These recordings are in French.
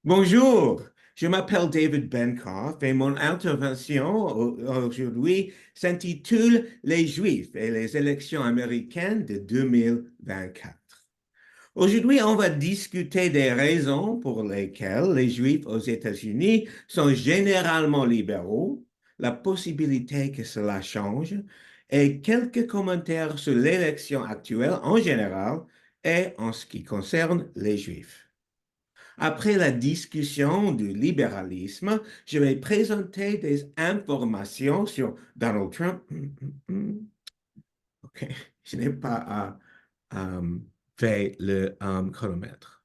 Bonjour, je m'appelle David Benkoff et mon intervention aujourd'hui s'intitule Les Juifs et les élections américaines de 2024. Aujourd'hui, on va discuter des raisons pour lesquelles les Juifs aux États-Unis sont généralement libéraux, la possibilité que cela change et quelques commentaires sur l'élection actuelle en général et en ce qui concerne les Juifs. Après la discussion du libéralisme, je vais présenter des informations sur Donald Trump. OK, je n'ai pas fait le chronomètre.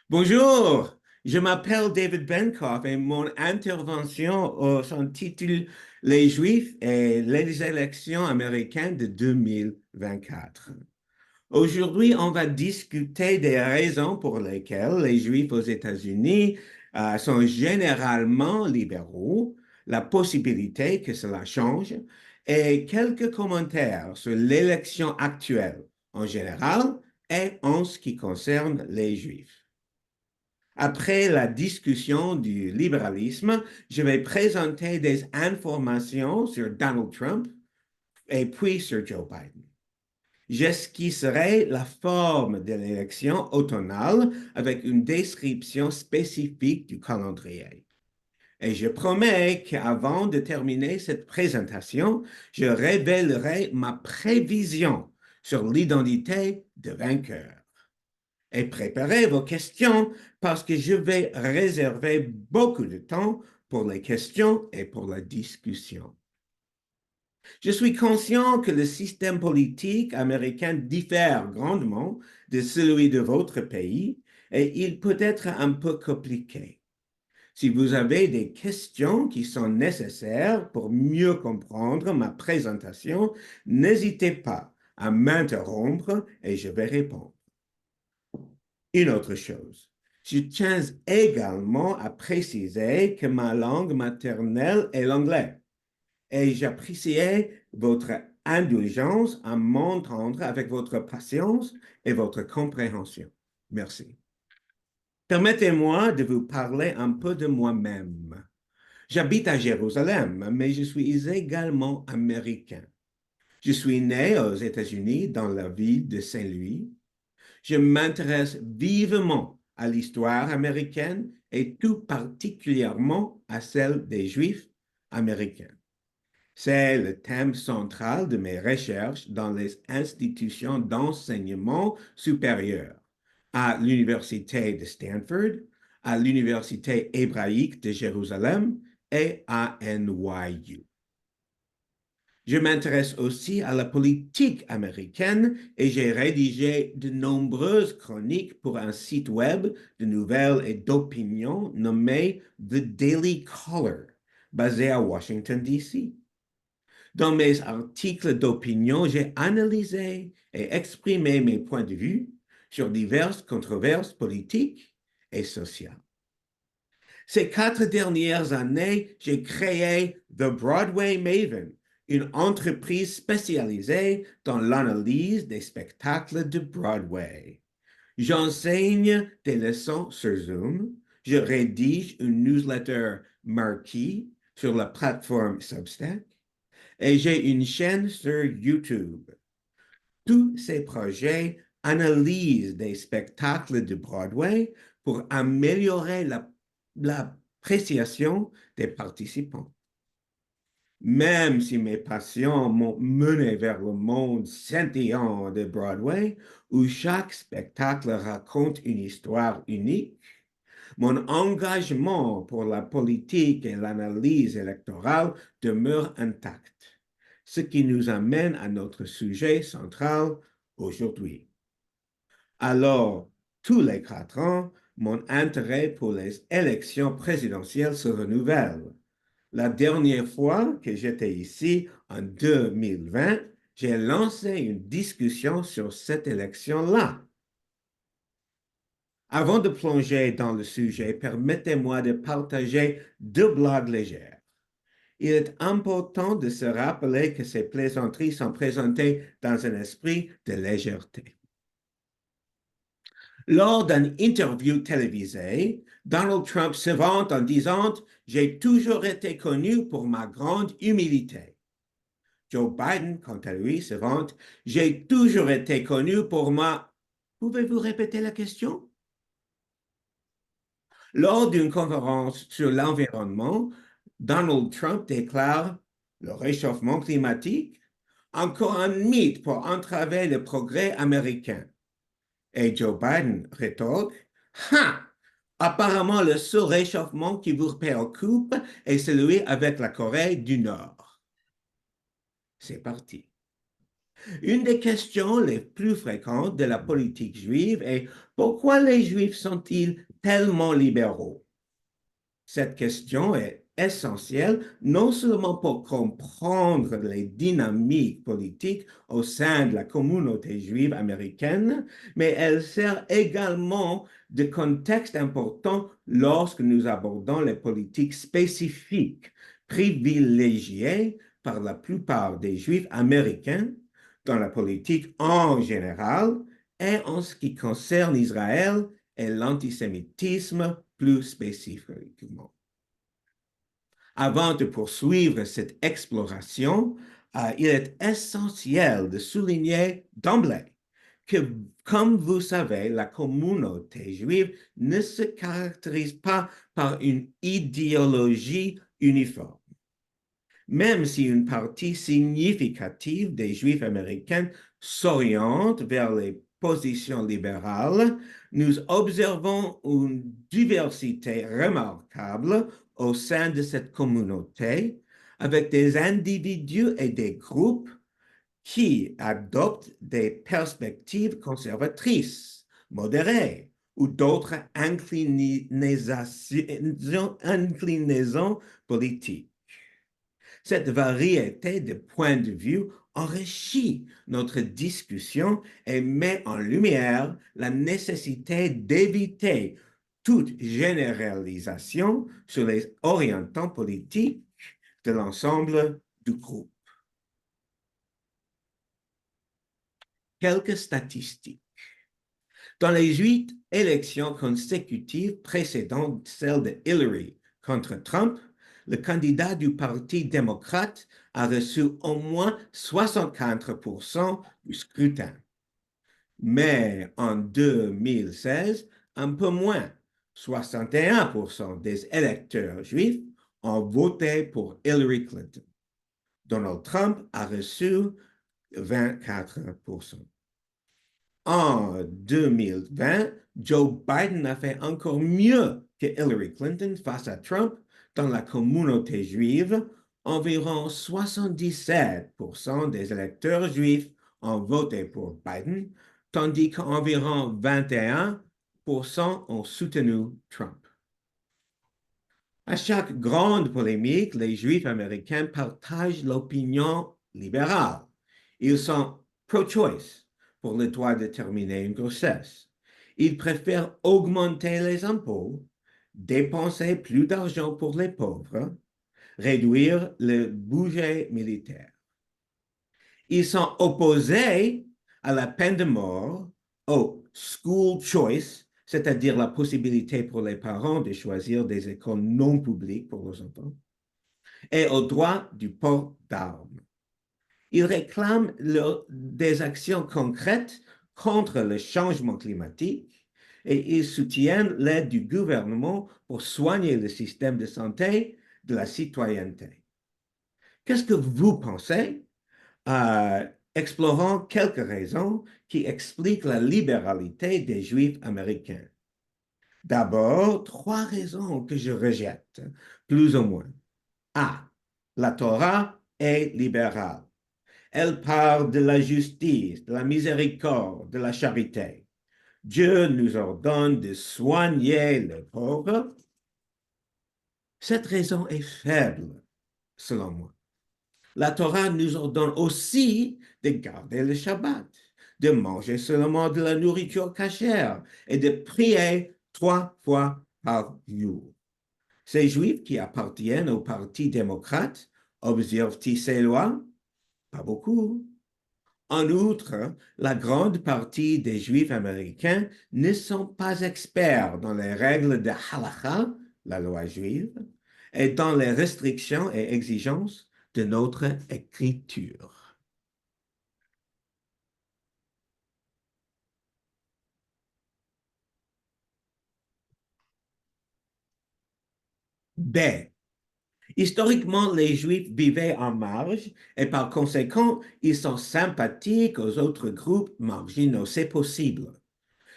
Bonjour, je m'appelle David Benkoff et mon intervention s'intitule Les Juifs et les élections américaines de 2024. Aujourd'hui, on va discuter des raisons pour lesquelles les Juifs aux États-Unis sont généralement libéraux, la possibilité que cela change et quelques commentaires sur l'élection actuelle en général et en ce qui concerne les Juifs. Après la discussion du libéralisme, je vais présenter des informations sur Donald Trump et puis sur Joe Biden. J'esquisserai la forme de l'élection automnale avec une description spécifique du calendrier. Et je promets qu'avant de terminer cette présentation, je révélerai ma prévision sur l'identité de vainqueur. Et préparez vos questions parce que je vais réserver beaucoup de temps pour les questions et pour la discussion. Je suis conscient que le système politique américain diffère grandement de celui de votre pays et il peut être un peu compliqué. Si vous avez des questions qui sont nécessaires pour mieux comprendre ma présentation, n'hésitez pas à m'interrompre et je vais répondre. Une autre chose, je tiens également à préciser que ma langue maternelle est l'anglais et j'appréciais votre indulgence à m'entendre avec votre patience et votre compréhension. Merci. Permettez-moi de vous parler un peu de moi-même. J'habite à Jérusalem, mais je suis également américain. Je suis né aux États-Unis dans la ville de Saint-Louis. Je m'intéresse vivement à l'histoire américaine et tout particulièrement à celle des Juifs américains. C'est le thème central de mes recherches dans les institutions d'enseignement supérieur, à l'Université de Stanford, à l'Université hébraïque de Jérusalem et à NYU. Je m'intéresse aussi à la politique américaine et j'ai rédigé de nombreuses chroniques pour un site web de nouvelles et d'opinion nommé The Daily Caller, basé à Washington, D.C. Dans mes articles d'opinion, j'ai analysé et exprimé mes points de vue sur diverses controverses politiques et sociales. Ces 4 dernières années, j'ai créé The Broadway Maven, une entreprise spécialisée dans l'analyse des spectacles de Broadway. J'enseigne des leçons sur Zoom, je rédige une newsletter Marquee sur la plateforme Substack, et j'ai une chaîne sur YouTube. Tous ces projets analysent des spectacles de Broadway pour améliorer l'appréciation des participants. Même si mes passions m'ont mené vers le monde scintillant de Broadway, où chaque spectacle raconte une histoire unique, mon engagement pour la politique et l'analyse électorale demeure intact, ce qui nous amène à notre sujet central aujourd'hui. Alors, tous les 4 ans, mon intérêt pour les élections présidentielles se renouvelle. La dernière fois que j'étais ici, en 2020, j'ai lancé une discussion sur cette élection-là. Avant de plonger dans le sujet, permettez-moi de partager 2 blagues légères. Il est important de se rappeler que ces plaisanteries sont présentées dans un esprit de légèreté. Lors d'une interview télévisée, Donald Trump se vante en disant j'ai toujours été connu pour ma grande humilité. Joe Biden, quant à lui, se vante j'ai toujours été connu pour ma. Pouvez-vous répéter la question? Lors d'une conférence sur l'environnement, Donald Trump déclare le réchauffement climatique, encore un mythe pour entraver le progrès américain. Et Joe Biden rétorque, ha! Apparemment, le seul réchauffement qui vous préoccupe est celui avec la Corée du Nord. C'est parti. Une des questions les plus fréquentes de la politique juive est pourquoi les Juifs sont-ils tellement libéraux? Cette question est essentielle non seulement pour comprendre les dynamiques politiques au sein de la communauté juive américaine, mais elle sert également de contexte important lorsque nous abordons les politiques spécifiques privilégiées par la plupart des Juifs américains dans la politique en général et en ce qui concerne Israël et l'antisémitisme plus spécifiquement. Avant de poursuivre cette exploration, il est essentiel de souligner d'emblée que, comme vous savez, la communauté juive ne se caractérise pas par une idéologie uniforme. Même si une partie significative des Juifs américains s'oriente vers les positions libérales, nous observons une diversité remarquable au sein de cette communauté, avec des individus et des groupes qui adoptent des perspectives conservatrices, modérées, ou d'autres inclinaisons politiques. Cette variété de points de vue enrichit notre discussion et met en lumière la nécessité d'éviter toute généralisation sur les orientants politiques de l'ensemble du groupe. Quelques statistiques. Dans les 8 élections consécutives précédentes celle de Hillary contre Trump, le candidat du Parti démocrate a reçu au moins 64% du scrutin. Mais en 2016, un peu moins, 61% des électeurs juifs ont voté pour Hillary Clinton. Donald Trump a reçu 24%. En 2020, Joe Biden a fait encore mieux que Hillary Clinton face à Trump dans la communauté juive. Environ 77% des électeurs juifs ont voté pour Biden, tandis qu'environ 21% ont soutenu Trump. À chaque grande polémique, les Juifs américains partagent l'opinion libérale. Ils sont pro-choice pour le droit de terminer une grossesse. Ils préfèrent augmenter les impôts, dépenser plus d'argent pour les pauvres, réduire le budget militaire. Ils sont opposés à la peine de mort, au school choice, c'est-à-dire la possibilité pour les parents de choisir des écoles non publiques pour leurs enfants, et au droit du port d'armes. Ils réclament des actions concrètes contre le changement climatique et ils soutiennent l'aide du gouvernement pour soigner le système de santé de la citoyenneté. Qu'est-ce que vous pensez? Explorons quelques raisons qui expliquent la libéralité des Juifs américains. D'abord, 3 raisons que je rejette, plus ou moins. A. La Torah est libérale. Elle parle de la justice, de la miséricorde, de la charité. Dieu nous ordonne de soigner les pauvres. Cette raison est faible, selon moi. La Torah nous ordonne aussi de garder le Shabbat, de manger seulement de la nourriture cachère et de prier 3 fois par jour. Ces Juifs qui appartiennent au Parti démocrate observent-ils ces lois? Pas beaucoup. En outre, la grande partie des Juifs américains ne sont pas experts dans les règles de halakha, la loi juive, et dans les restrictions et exigences de notre écriture. B. Historiquement, les Juifs vivaient en marge et par conséquent, ils sont sympathiques aux autres groupes marginaux. C'est possible.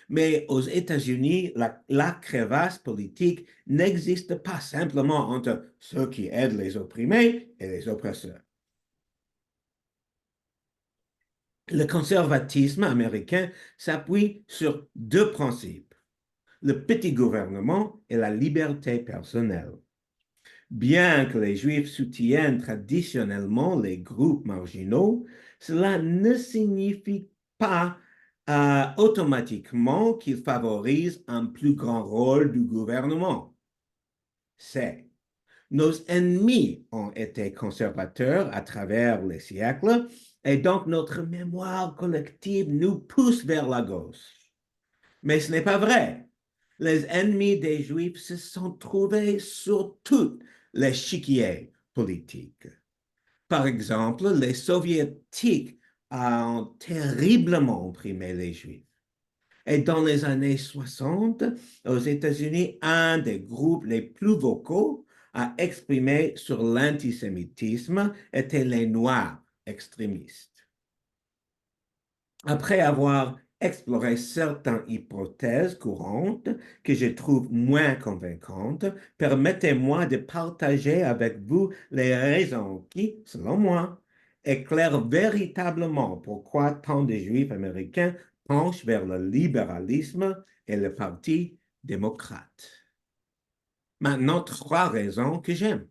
Mais aux États-Unis, la crevasse politique n'existe pas simplement entre ceux qui aident les opprimés et les oppresseurs. Le conservatisme américain s'appuie sur deux principes, le petit gouvernement et la liberté personnelle. Bien que les Juifs soutiennent traditionnellement les groupes marginaux, cela ne signifie pas automatiquement qu'ils favorisent un plus grand rôle du gouvernement. C'est nos ennemis ont été conservateurs à travers les siècles et donc notre mémoire collective nous pousse vers la gauche. Mais ce n'est pas vrai. Les ennemis des Juifs se sont trouvés sur tout l'échiquier politique. Par exemple, les Soviétiques ont terriblement opprimé les Juifs. Et dans les années 60, aux États-Unis, un des groupes les plus vocaux à exprimer sur l'antisémitisme était les Noirs extrémistes. Après avoir exploré certaines hypothèses courantes que je trouve moins convaincantes, permettez-moi de partager avec vous les raisons qui, selon moi, éclairent véritablement pourquoi tant de Juifs américains penchent vers le libéralisme et le Parti démocrate. Maintenant, trois raisons que j'aime.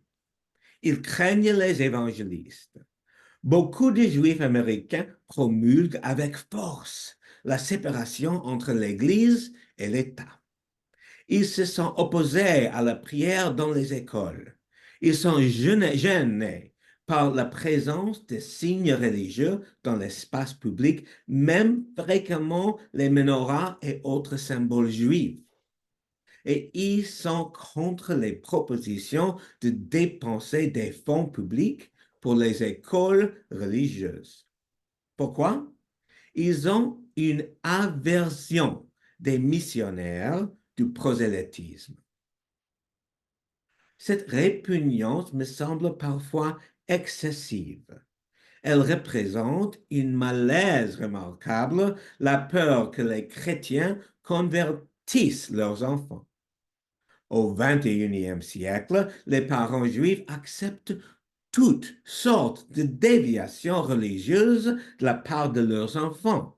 Ils craignent les évangélistes. Beaucoup de Juifs américains promulguent avec force la séparation entre l'Église et l'État. Ils se sont opposés à la prière dans les écoles. Ils sont gênés par la présence de signes religieux dans l'espace public, même fréquemment les menorahs et autres symboles juifs. Et ils sont contre les propositions de dépenser des fonds publics pour les écoles religieuses. Pourquoi? Ils ont une aversion des missionnaires du prosélytisme. Cette répugnance me semble parfois excessive. Elle représente une malaise remarquable, la peur que les chrétiens convertissent leurs enfants. Au XXIe siècle, les parents juifs acceptent toutes sortes de déviations religieuses de la part de leurs enfants.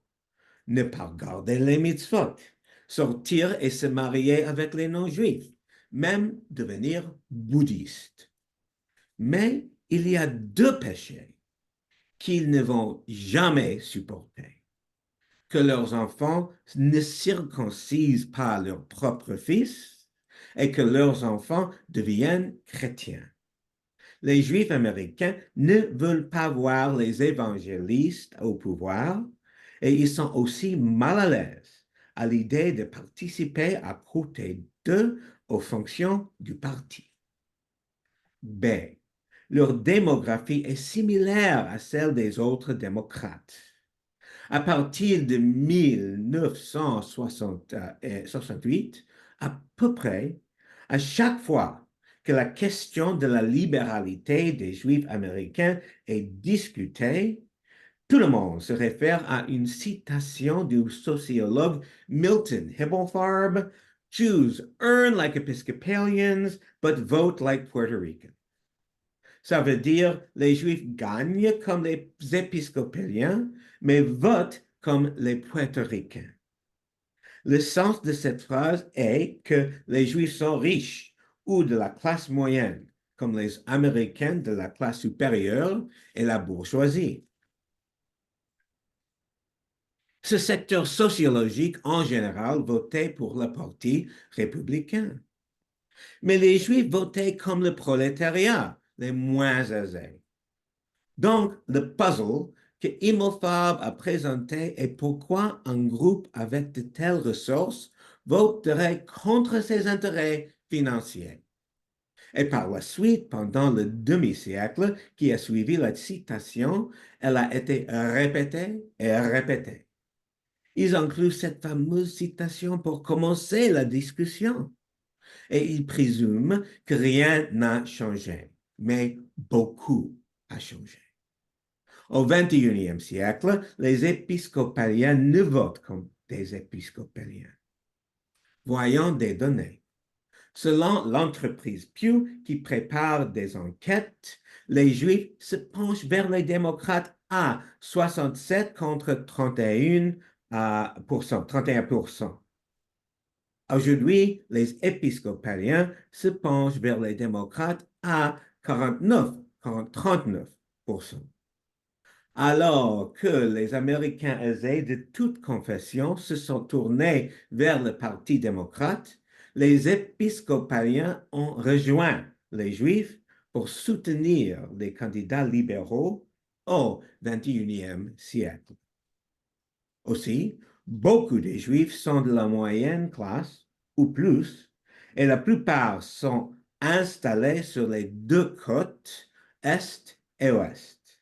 Ne pas garder les mitzvot, sortir et se marier avec les non-juifs, même devenir bouddhiste. Mais il y a deux péchés qu'ils ne vont jamais supporter. Que leurs enfants ne circoncisent pas leurs propres fils et que leurs enfants deviennent chrétiens. Les Juifs américains ne veulent pas voir les évangélistes au pouvoir et ils sont aussi mal à l'aise à l'idée de participer à côté d'eux aux fonctions du parti. B. Leur démographie est similaire à celle des autres démocrates. À partir de 1968, à peu près, à chaque fois que la question de la libéralité des Juifs américains est discutée, tout le monde se réfère à une citation du sociologue Milton Himmelfarb: Jews earn like Episcopalians, but vote like Puerto Ricans. Ça veut dire les Juifs gagnent comme les Épiscopaliens, mais votent comme les Puertoricains. Le sens de cette phrase est que les Juifs sont riches ou de la classe moyenne, comme les Américains de la classe supérieure et la bourgeoisie. Ce secteur sociologique, en général, votait pour le Parti républicain. Mais les Juifs votaient comme le prolétariat, les moins aisés. Donc, le puzzle que Imhoff a présenté et pourquoi un groupe avec de telles ressources voterait contre ses intérêts financiers. Et par la suite, pendant le demi-siècle qui a suivi la citation, elle a été répétée et répétée. Ils incluent cette fameuse citation pour commencer la discussion. Et ils présument que rien n'a changé, mais beaucoup a changé. Au XXIe siècle, les épiscopaliens ne votent comme des épiscopaliens. Voyons des données. Selon l'entreprise Pew qui prépare des enquêtes, les Juifs se penchent vers les démocrates à 67 contre 31%. Aujourd'hui, les épiscopaliens se penchent vers les démocrates à 39%. Alors que les Américains aisés de toute confession se sont tournés vers le Parti démocrate, les épiscopaliens ont rejoint les Juifs pour soutenir les candidats libéraux au XXIe siècle. Aussi, beaucoup des Juifs sont de la moyenne classe ou plus, et la plupart sont installés sur les deux côtes, Est et Ouest.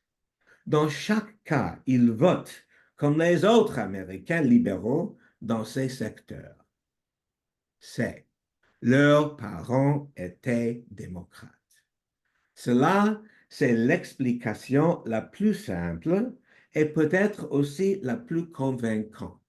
Dans chaque cas, ils votent comme les autres Américains libéraux dans ces secteurs. C'est leurs parents étaient démocrates. Cela, c'est l'explication la plus simple et peut-être aussi la plus convaincante.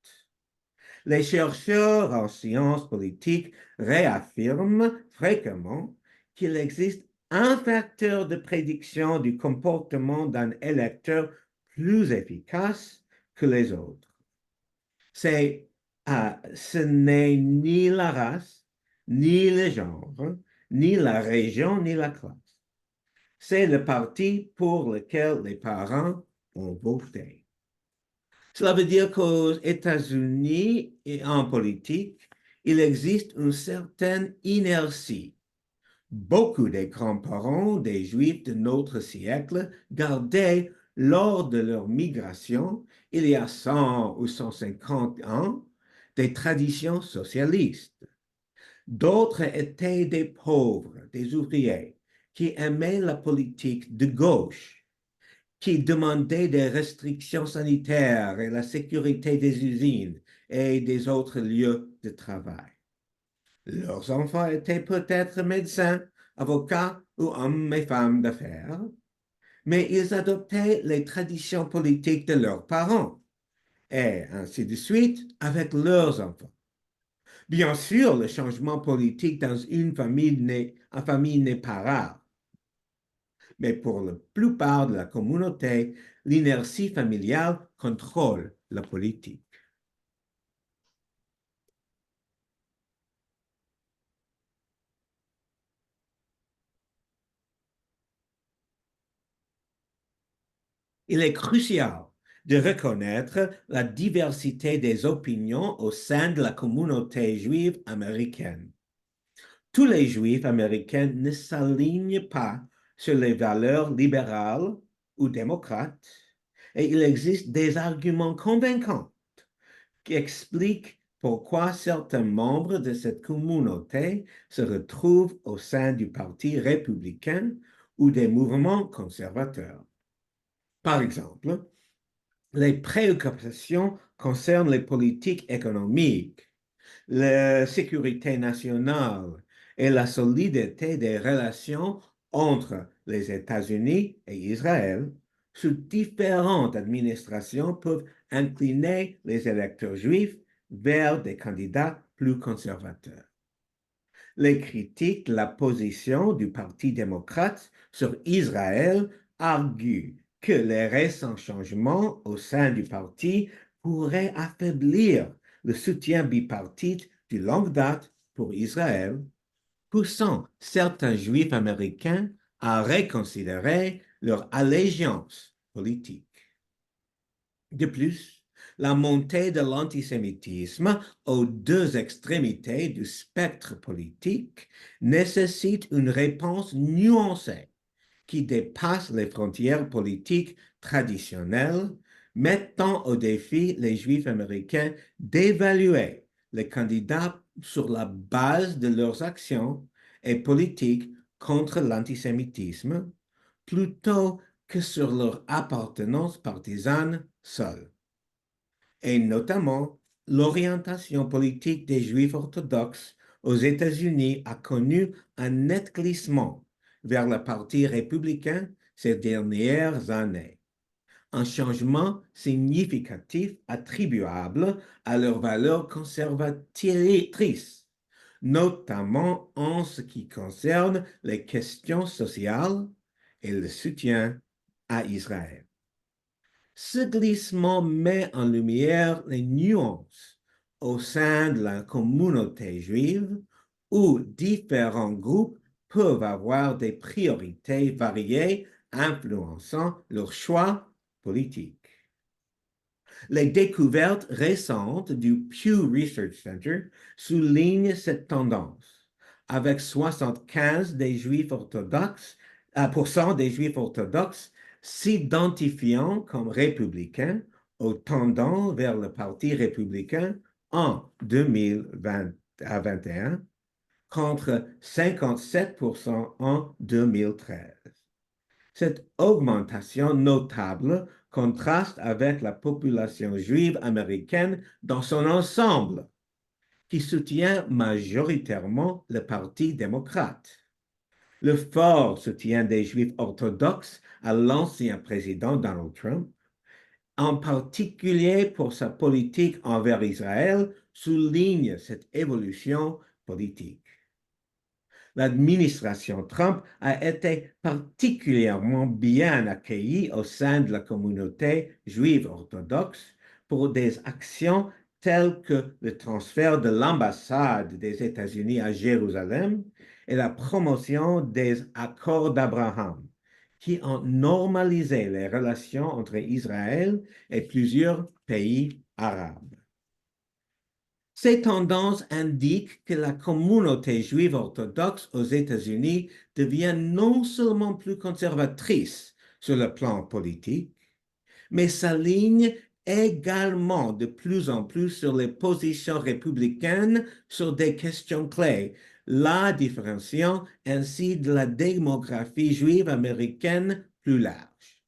Les chercheurs en sciences politiques réaffirment fréquemment qu'il existe un facteur de prédiction du comportement d'un électeur plus efficace que les autres. Ce n'est ni la race, ni le genre, ni la région, ni la classe. C'est le parti pour lequel les parents ont voté. Cela veut dire qu'aux États-Unis et en politique, il existe une certaine inertie. Beaucoup des grands-parents des Juifs de notre siècle gardaient lors de leur migration, il y a 100 ou 150 ans, des traditions socialistes. D'autres étaient des pauvres, des ouvriers, qui aimaient la politique de gauche, qui demandaient des restrictions sanitaires et la sécurité des usines et des autres lieux de travail. Leurs enfants étaient peut-être médecins, avocats ou hommes et femmes d'affaires, mais ils adoptaient les traditions politiques de leurs parents, et ainsi de suite avec leurs enfants. Bien sûr, le changement politique dans une famille n'est pas rare, mais pour la plupart de la communauté, l'inertie familiale contrôle la politique. Il est crucial de reconnaître la diversité des opinions au sein de la communauté juive américaine. Tous les Juifs américains ne s'alignent pas sur les valeurs libérales ou démocrates, et il existe des arguments convaincants qui expliquent pourquoi certains membres de cette communauté se retrouvent au sein du Parti républicain ou des mouvements conservateurs. Par exemple, les préoccupations concernent les politiques économiques, la sécurité nationale et la solidité des relations entre les États-Unis et Israël sous différentes administrations peuvent incliner les électeurs juifs vers des candidats plus conservateurs. Les critiques de la position du Parti démocrate sur Israël arguent que les récents changements au sein du parti pourraient affaiblir le soutien bipartite de longue date pour Israël, poussant certains Juifs américains à reconsidérer leur allégeance politique. De plus, la montée de l'antisémitisme aux deux extrémités du spectre politique nécessite une réponse nuancée qui dépassent les frontières politiques traditionnelles, mettant au défi les Juifs américains d'évaluer les candidats sur la base de leurs actions et politiques contre l'antisémitisme, plutôt que sur leur appartenance partisane seule. Et notamment, l'orientation politique des Juifs orthodoxes aux États-Unis a connu un net glissement vers le parti républicain ces dernières années. Un changement significatif attribuable à leurs valeurs conservatrices, notamment en ce qui concerne les questions sociales et le soutien à Israël. Ce glissement met en lumière les nuances au sein de la communauté juive où différents groupes peuvent avoir des priorités variées influençant leurs choix politiques. Les découvertes récentes du Pew Research Center soulignent cette tendance, avec 75% des Juifs orthodoxes s'identifiant comme républicains ou tendant vers le Parti républicain en 2021 contre 57% en 2013. Cette augmentation notable contraste avec la population juive américaine dans son ensemble, qui soutient majoritairement le Parti démocrate. Le fort soutien des Juifs orthodoxes à l'ancien président Donald Trump, en particulier pour sa politique envers Israël, souligne cette évolution politique. L'administration Trump a été particulièrement bien accueillie au sein de la communauté juive orthodoxe pour des actions telles que le transfert de l'ambassade des États-Unis à Jérusalem et la promotion des accords d'Abraham, qui ont normalisé les relations entre Israël et plusieurs pays arabes. Ces tendances indiquent que la communauté juive orthodoxe aux États-Unis devient non seulement plus conservatrice sur le plan politique, mais s'aligne également de plus en plus sur les positions républicaines sur des questions clés, la différenciant ainsi de la démographie juive américaine plus large.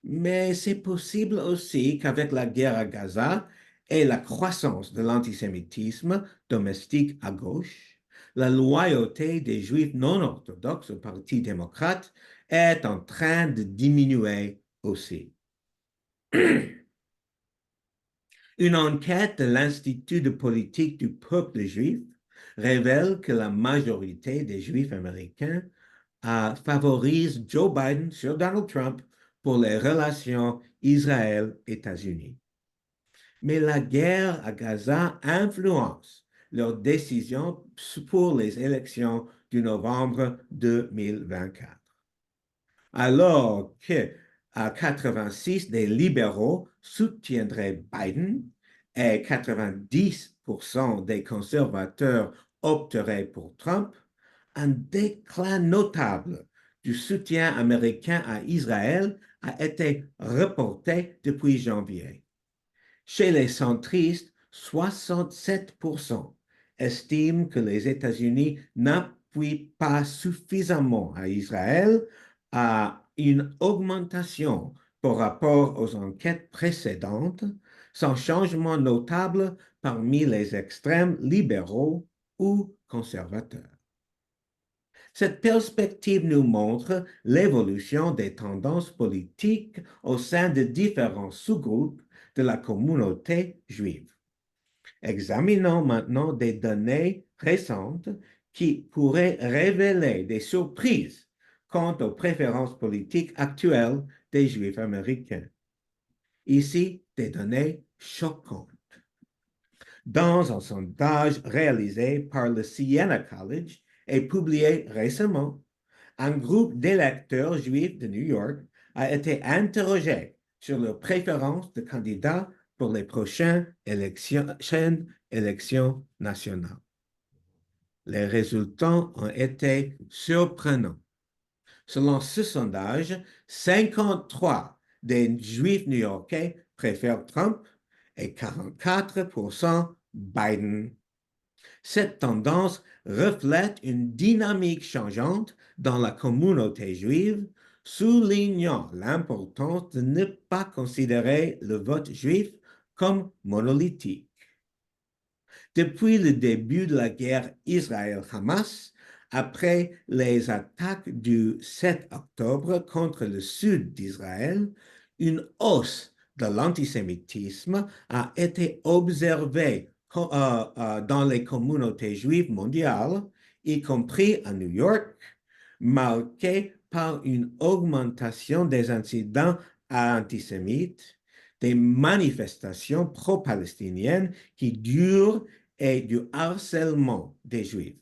Mais c'est possible aussi qu'avec la guerre à Gaza et la croissance de l'antisémitisme domestique à gauche, la loyauté des Juifs non orthodoxes au Parti démocrate est en train de diminuer aussi. Une enquête de l'Institut de politique du peuple juif révèle que la majorité des Juifs américains favorise Joe Biden sur Donald Trump pour les relations Israël-États-Unis. Mais la guerre à Gaza influence leurs décisions pour les élections de novembre 2024. Alors que 86 des libéraux soutiendraient Biden et 90% des conservateurs opteraient pour Trump, un déclin notable du soutien américain à Israël a été reporté depuis janvier. Chez les centristes, 67% estiment que les États-Unis n'appuient pas suffisamment à Israël, à une augmentation par rapport aux enquêtes précédentes, sans changement notable parmi les extrêmes libéraux ou conservateurs. Cette perspective nous montre l'évolution des tendances politiques au sein de différents sous-groupes de la communauté juive. Examinons maintenant des données récentes qui pourraient révéler des surprises quant aux préférences politiques actuelles des Juifs américains. Ici, des données choquantes. Dans un sondage réalisé par le Siena College et publié récemment, un groupe d'électeurs juifs de New York a été interrogé sur leurs préférences de candidats pour les prochaines élections nationales. Les résultats ont été surprenants. Selon ce sondage, 53 des Juifs new-yorkais préfèrent Trump et 44% Biden. Cette tendance reflète une dynamique changeante dans la communauté juive, soulignant l'importance de ne pas considérer le vote juif comme monolithique. Depuis le début de la guerre Israël-Hamas, après les attaques du 7 octobre contre le sud d'Israël, une hausse de l'antisémitisme a été observée dans les communautés juives mondiales, y compris à New York, marquée par une augmentation des incidents antisémites, des manifestations pro-palestiniennes qui durent et du harcèlement des Juifs.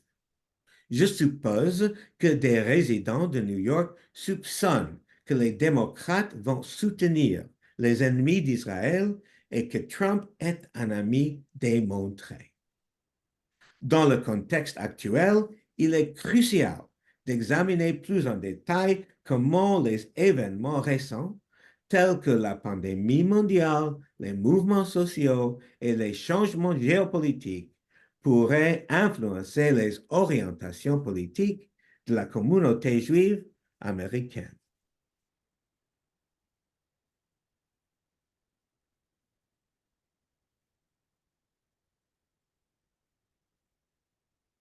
Je suppose que des résidents de New York soupçonnent que les démocrates vont soutenir les ennemis d'Israël et que Trump est un ami démontré. Dans le contexte actuel, il est crucial d'examiner plus en détail comment les événements récents, tels que la pandémie mondiale, les mouvements sociaux et les changements géopolitiques, pourraient influencer les orientations politiques de la communauté juive américaine.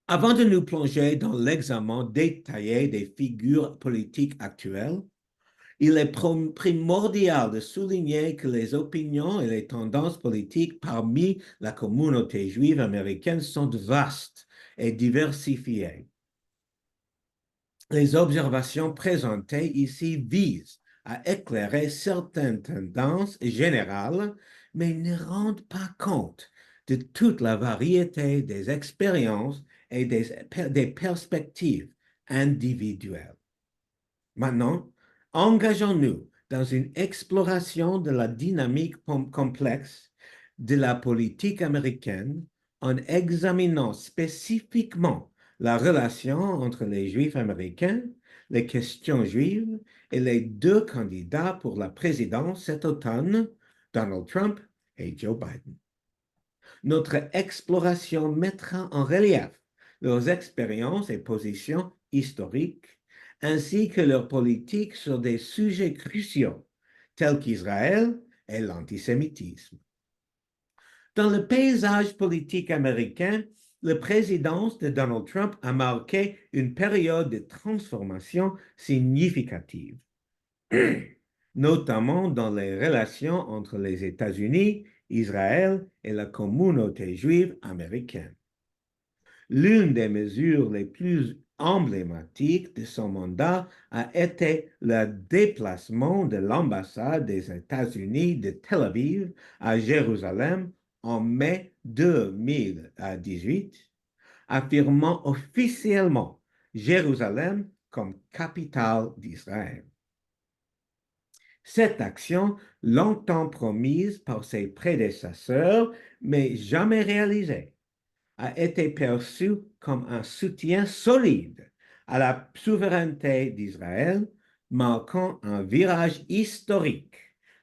Avant de nous plonger dans l'examen détaillé des figures politiques actuelles, il est primordial de souligner que les opinions et les tendances politiques parmi la communauté juive américaine sont vastes et diversifiées. Les observations présentées ici visent à éclairer certaines tendances générales, mais ne rendent pas compte de toute la variété des expériences et des perspectives individuelles. Maintenant, engageons-nous dans une exploration de la dynamique complexe de la politique américaine en examinant spécifiquement la relation entre les Juifs américains, les questions juives et les deux candidats pour la présidence cet automne, Donald Trump et Joe Biden. Notre exploration mettra en relief leurs expériences et positions historiques, ainsi que leur politique sur des sujets cruciaux, tels qu'Israël et l'antisémitisme. Dans le paysage politique américain, la présidence de Donald Trump a marqué une période de transformation significative, notamment dans les relations entre les États-Unis, Israël et la communauté juive américaine. L'une des mesures les plus emblématiques de son mandat a été le déplacement de l'ambassade des États-Unis de Tel Aviv à Jérusalem en mai 2018, affirmant officiellement Jérusalem comme capitale d'Israël. Cette action, longtemps promise par ses prédécesseurs, mais jamais réalisée, a été perçue comme un soutien solide à la souveraineté d'Israël, marquant un virage historique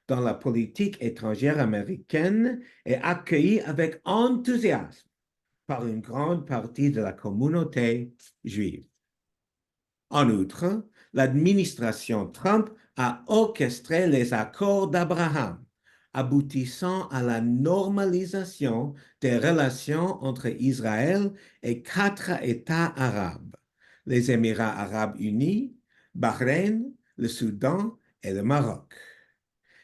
dans la politique étrangère américaine et accueilli avec enthousiasme par une grande partie de la communauté juive. En outre, l'administration Trump a orchestré les accords d'Abraham, aboutissant à la normalisation des relations entre Israël et 4 États arabes, les Émirats arabes unis, Bahreïn, le Soudan et le Maroc.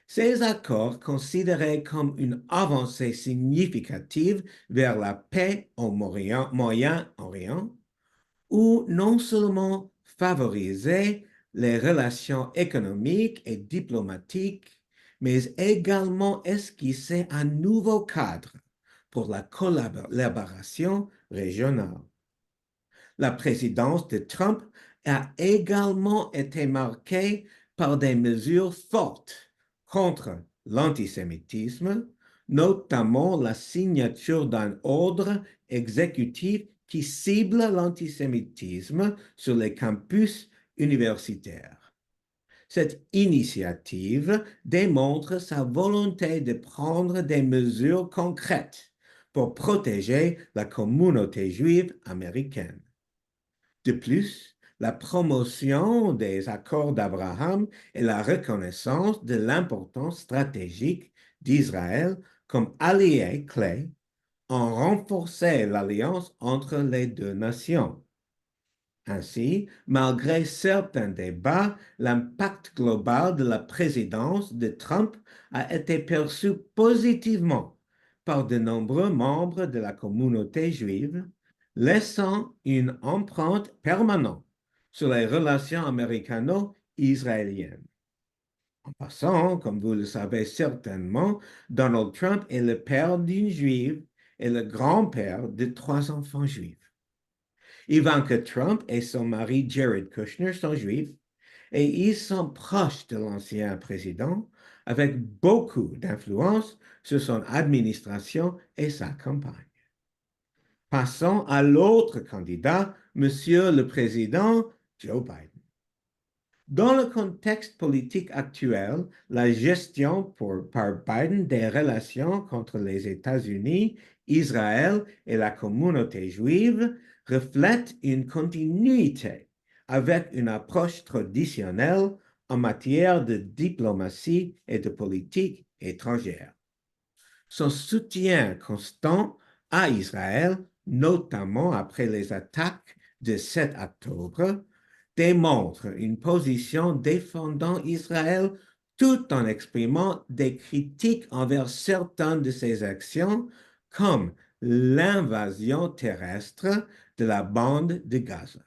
Ces accords, considérés comme une avancée significative vers la paix au Moyen-Orient, ou non seulement favoriser les relations économiques et diplomatiques, mais également esquisser un nouveau cadre pour la collaboration régionale. La présidence de Trump a également été marquée par des mesures fortes contre l'antisémitisme, notamment la signature d'un ordre exécutif qui cible l'antisémitisme sur les campus universitaires. Cette initiative démontre sa volonté de prendre des mesures concrètes pour protéger la communauté juive américaine. De plus, la promotion des accords d'Abraham et la reconnaissance de l'importance stratégique d'Israël comme allié clé ont renforcé l'alliance entre les deux nations. Ainsi, malgré certains débats, l'impact global de la présidence de Trump a été perçu positivement par de nombreux membres de la communauté juive, laissant une empreinte permanente sur les relations américano-israéliennes. En passant, comme vous le savez certainement, Donald Trump est le père d'une juive et le grand-père de 3 enfants juifs. Ivanka Trump et son mari Jared Kushner sont juifs et ils sont proches de l'ancien président avec beaucoup d'influence sur son administration et sa campagne. Passons à l'autre candidat, Monsieur le Président Joe Biden. Dans le contexte politique actuel, la gestion par Biden des relations entre les États-Unis, Israël et la communauté juive reflète une continuité avec une approche traditionnelle en matière de diplomatie et de politique étrangère. Son soutien constant à Israël, notamment après les attaques de 7 octobre, démontre une position défendant Israël tout en exprimant des critiques envers certaines de ses actions, comme l'invasion terrestre de la bande de Gaza.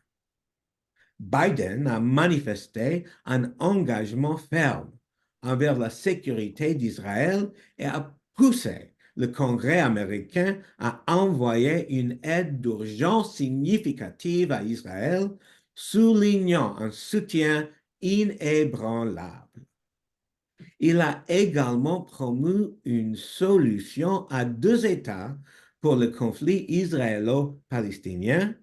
Biden a manifesté un engagement ferme envers la sécurité d'Israël et a poussé le Congrès américain à envoyer une aide d'urgence significative à Israël, soulignant un soutien inébranlable. Il a également promu une solution à 2 États pour le conflit israélo-palestinien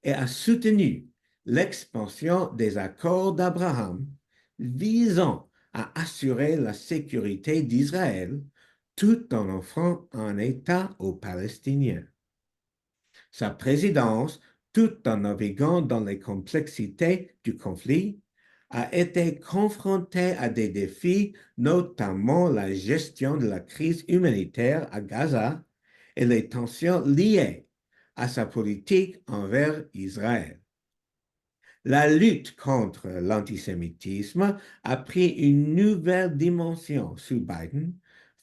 et a soutenu l'expansion des accords d'Abraham visant à assurer la sécurité d'Israël tout en offrant un État aux Palestiniens. Sa présidence, tout en naviguant dans les complexités du conflit, a été confrontée à des défis, notamment la gestion de la crise humanitaire à Gaza et les tensions liées à sa politique envers Israël. La lutte contre l'antisémitisme a pris une nouvelle dimension sous Biden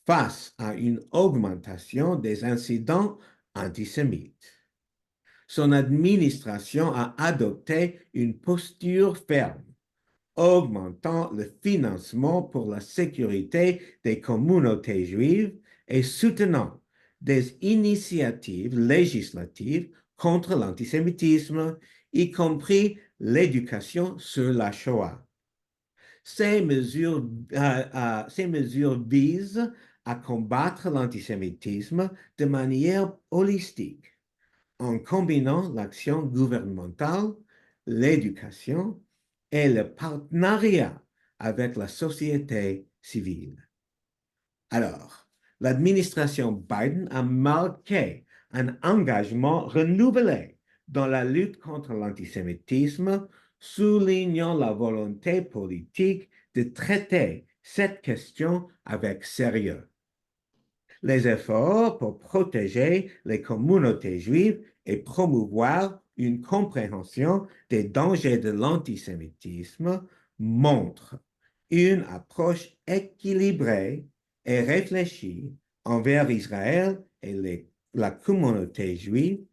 face à une augmentation des incidents antisémites. Son administration a adopté une posture ferme, augmentant le financement pour la sécurité des communautés juives et soutenant des initiatives législatives contre l'antisémitisme, y compris l'éducation sur la Shoah. Ces mesures visent à combattre l'antisémitisme de manière holistique, en combinant l'action gouvernementale, l'éducation et le partenariat avec la société civile. Alors, l'administration Biden a marqué un engagement renouvelé dans la lutte contre l'antisémitisme, soulignant la volonté politique de traiter cette question avec sérieux. Les efforts pour protéger les communautés juives et promouvoir une compréhension des dangers de l'antisémitisme montrent une approche équilibrée et réfléchie envers Israël et la communauté juive,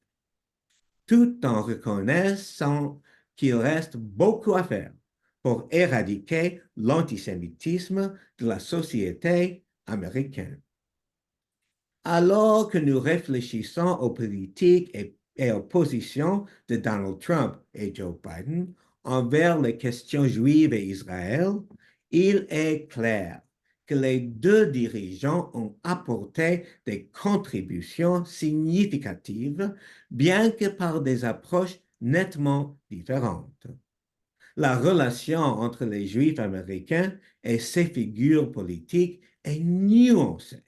tout en reconnaissant qu'il reste beaucoup à faire pour éradiquer l'antisémitisme de la société américaine. Alors que nous réfléchissons aux politiques et aux positions de Donald Trump et Joe Biden envers les questions juives et Israël, il est clair que les deux dirigeants ont apporté des contributions significatives, bien que par des approches nettement différentes. La relation entre les Juifs américains et ces figures politiques est nuancée,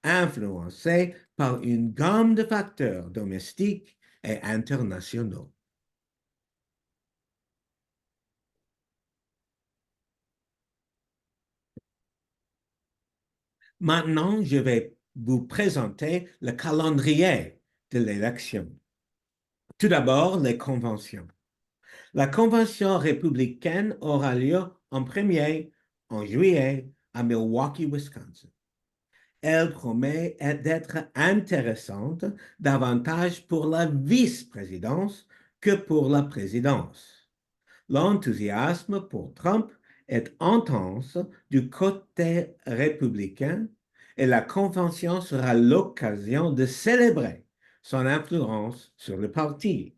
influencée par une gamme de facteurs domestiques et internationaux. Maintenant, je vais vous présenter le calendrier de l'élection. Tout d'abord, les conventions. La convention républicaine aura lieu en premier en juillet à Milwaukee, Wisconsin. Elle promet d'être intéressante davantage pour la vice-présidence que pour la présidence. L'enthousiasme pour Trump est intense du côté républicain et la convention sera l'occasion de célébrer son influence sur le parti.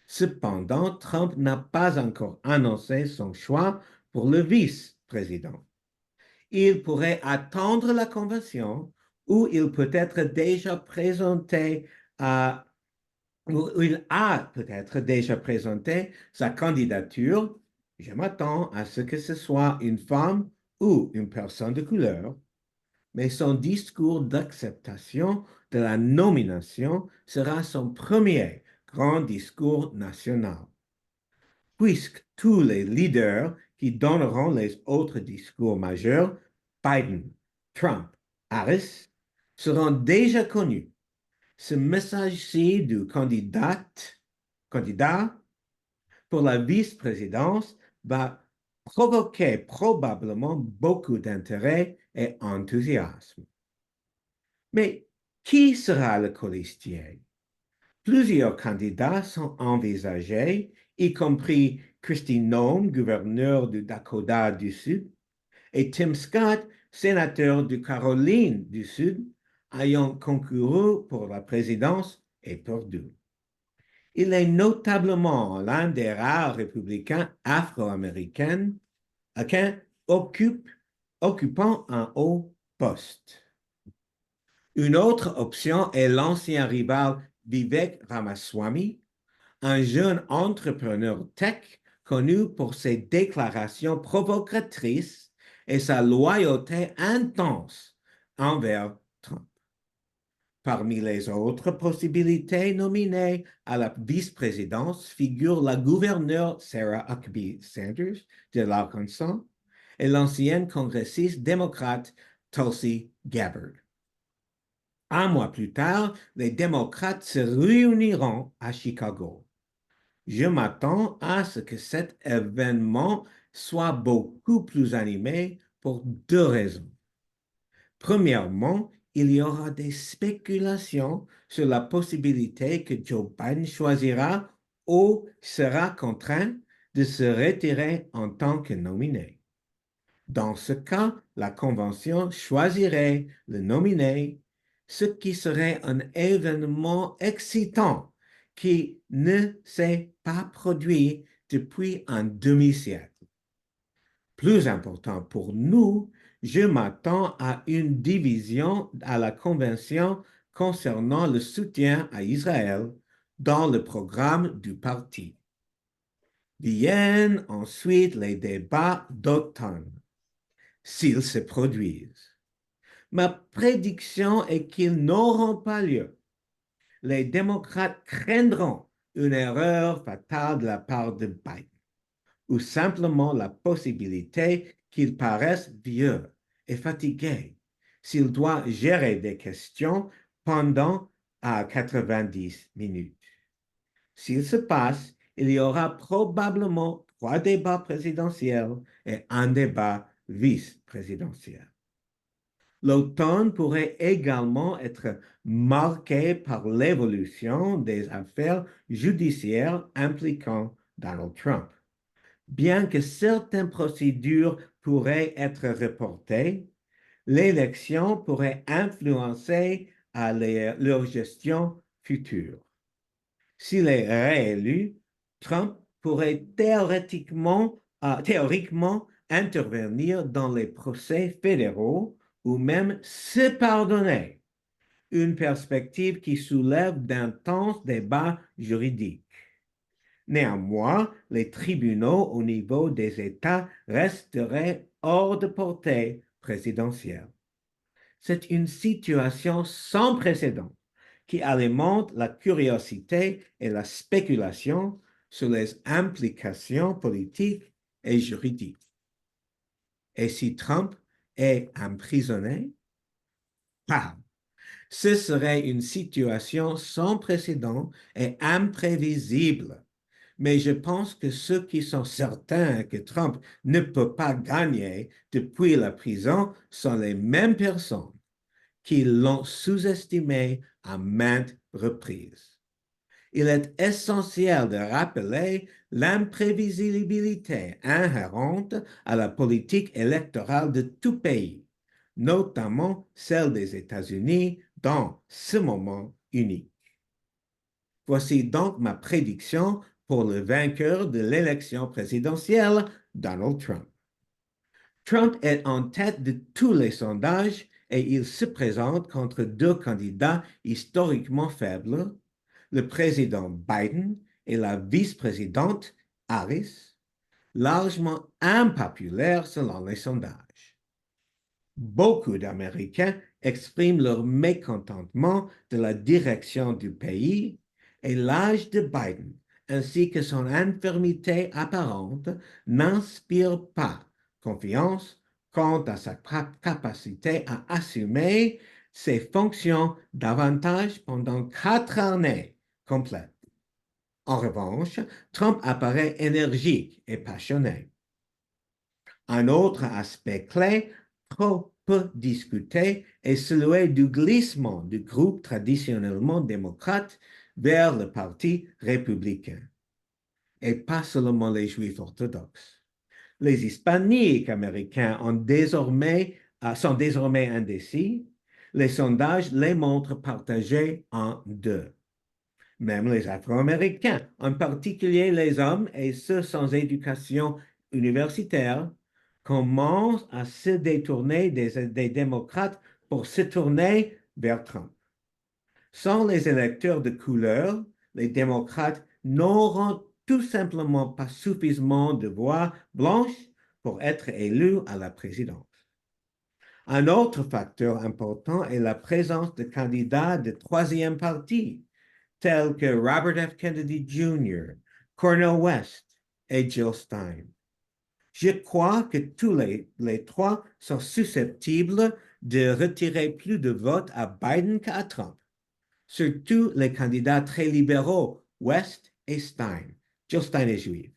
Cependant, Trump n'a pas encore annoncé son choix pour le vice-président. Il pourrait attendre la convention ou il peut être déjà présenté à où il a peut-être déjà présenté sa candidature. Je m'attends à ce que ce soit une femme ou une personne de couleur, mais son discours d'acceptation de la nomination sera son premier grand discours national. Puisque tous les leaders qui donneront les autres discours majeurs, Biden, Trump, Harris, seront déjà connus. Ce message-ci du candidat pour la vice-présidence va provoquer probablement beaucoup d'intérêt et enthousiasme. Mais qui sera le colistier? Plusieurs candidats sont envisagés, y compris Kristi Noem, gouverneur du Dakota du Sud, et Tim Scott, sénateur de Caroline du Sud, ayant concouru pour la présidence et perdu. Il est notablement l'un des rares républicains afro-américains qui occupant un haut poste. Une autre option est l'ancien rival Vivek Ramaswamy, un jeune entrepreneur tech connu pour ses déclarations provocatrices et sa loyauté intense envers Trump. Parmi les autres possibilités nominées à la vice-présidence figure la gouverneure Sarah Huckabee Sanders de l'Arkansas et l'ancienne congressiste démocrate Tulsi Gabbard. Un mois plus tard, les démocrates se réuniront à Chicago. Je m'attends à ce que cet événement soit beaucoup plus animé pour deux raisons. Premièrement, il y aura des spéculations sur la possibilité que Joe Biden choisira ou sera contraint de se retirer en tant que nominé. Dans ce cas, la Convention choisirait le nominé, ce qui serait un événement excitant qui ne s'est pas produit depuis un demi-siècle. Plus important pour nous, je m'attends à une division à la Convention concernant le soutien à Israël dans le programme du parti. Viennent ensuite les débats d'automne, s'ils se produisent. Ma prédiction est qu'ils n'auront pas lieu. Les démocrates craindront une erreur fatale de la part de Biden ou simplement la possibilité qu'il paraisse vieux et fatigué s'il doit gérer des questions pendant 90 minutes. S'il se passe, il y aura probablement 3 débats présidentiels et un débat vice-présidentiel. L'automne pourrait également être marqué par l'évolution des affaires judiciaires impliquant Donald Trump. Bien que certaines procédures pourraient être reportées, l'élection pourrait influencer leur gestion future. S'il est réélu, Trump pourrait théoriquement intervenir dans les procès fédéraux ou même se pardonner, une perspective qui soulève d'intenses débats juridiques. Néanmoins, les tribunaux au niveau des États resteraient hors de portée présidentielle. C'est une situation sans précédent qui alimente la curiosité et la spéculation sur les implications politiques et juridiques. Et si Trump est emprisonné, bam, ce serait une situation sans précédent et imprévisible. Mais je pense que ceux qui sont certains que Trump ne peut pas gagner depuis la prison sont les mêmes personnes qui l'ont sous-estimé à maintes reprises. Il est essentiel de rappeler l'imprévisibilité inhérente à la politique électorale de tout pays, notamment celle des États-Unis dans ce moment unique. Voici donc ma prédiction pour le vainqueur de l'élection présidentielle, Donald Trump. Trump est en tête de tous les sondages et il se présente contre deux candidats historiquement faibles, le président Biden et la vice-présidente Harris, largement impopulaires selon les sondages. Beaucoup d'Américains expriment leur mécontentement de la direction du pays et l'âge de Biden, ainsi que son infirmité apparente, n'inspirent pas confiance quant à sa capacité à assumer ses fonctions davantage pendant 4 années complètes. En revanche, Trump apparaît énergique et passionné. Un autre aspect clé, trop peu discuté, est celui du glissement du groupe traditionnellement démocrate vers le Parti républicain, et pas seulement les Juifs orthodoxes. Les Hispaniques américains sont désormais indécis. Les sondages les montrent partagés en deux. Même les Afro-Américains, en particulier les hommes et ceux sans éducation universitaire, commencent à se détourner des démocrates pour se tourner vers Trump. Sans les électeurs de couleur, les démocrates n'auront tout simplement pas suffisamment de voix blanches pour être élus à la présidence. Un autre facteur important est la présence de candidats de troisième parti, tels que Robert F. Kennedy Jr., Cornel West et Jill Stein. Je crois que tous les trois sont susceptibles de retirer plus de votes à Biden qu'à Trump, surtout les candidats très libéraux, West et Stein. Jill Stein est juive.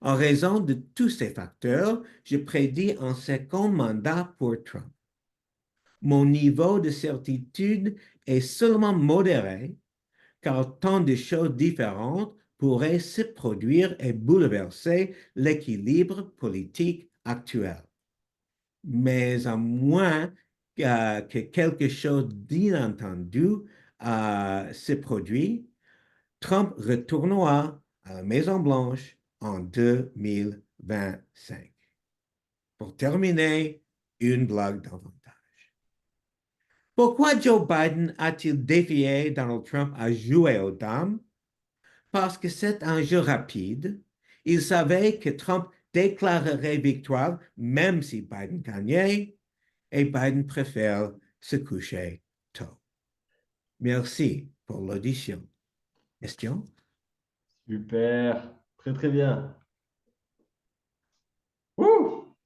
En raison de tous ces facteurs, je prédis un second mandat pour Trump. Mon niveau de certitude est seulement modéré, car tant de choses différentes pourraient se produire et bouleverser l'équilibre politique actuel. Mais à moins que quelque chose d'inattendu se produise, Trump retournera à la Maison-Blanche en 2025. Pour terminer, une blague davantage. Pourquoi Joe Biden a-t-il défié Donald Trump à jouer aux dames? Parce que c'est un jeu rapide. Il savait que Trump déclarerait victoire même si Biden gagnait, et Biden préfère se coucher tôt. Merci pour l'audition. Question? Super, très très bien.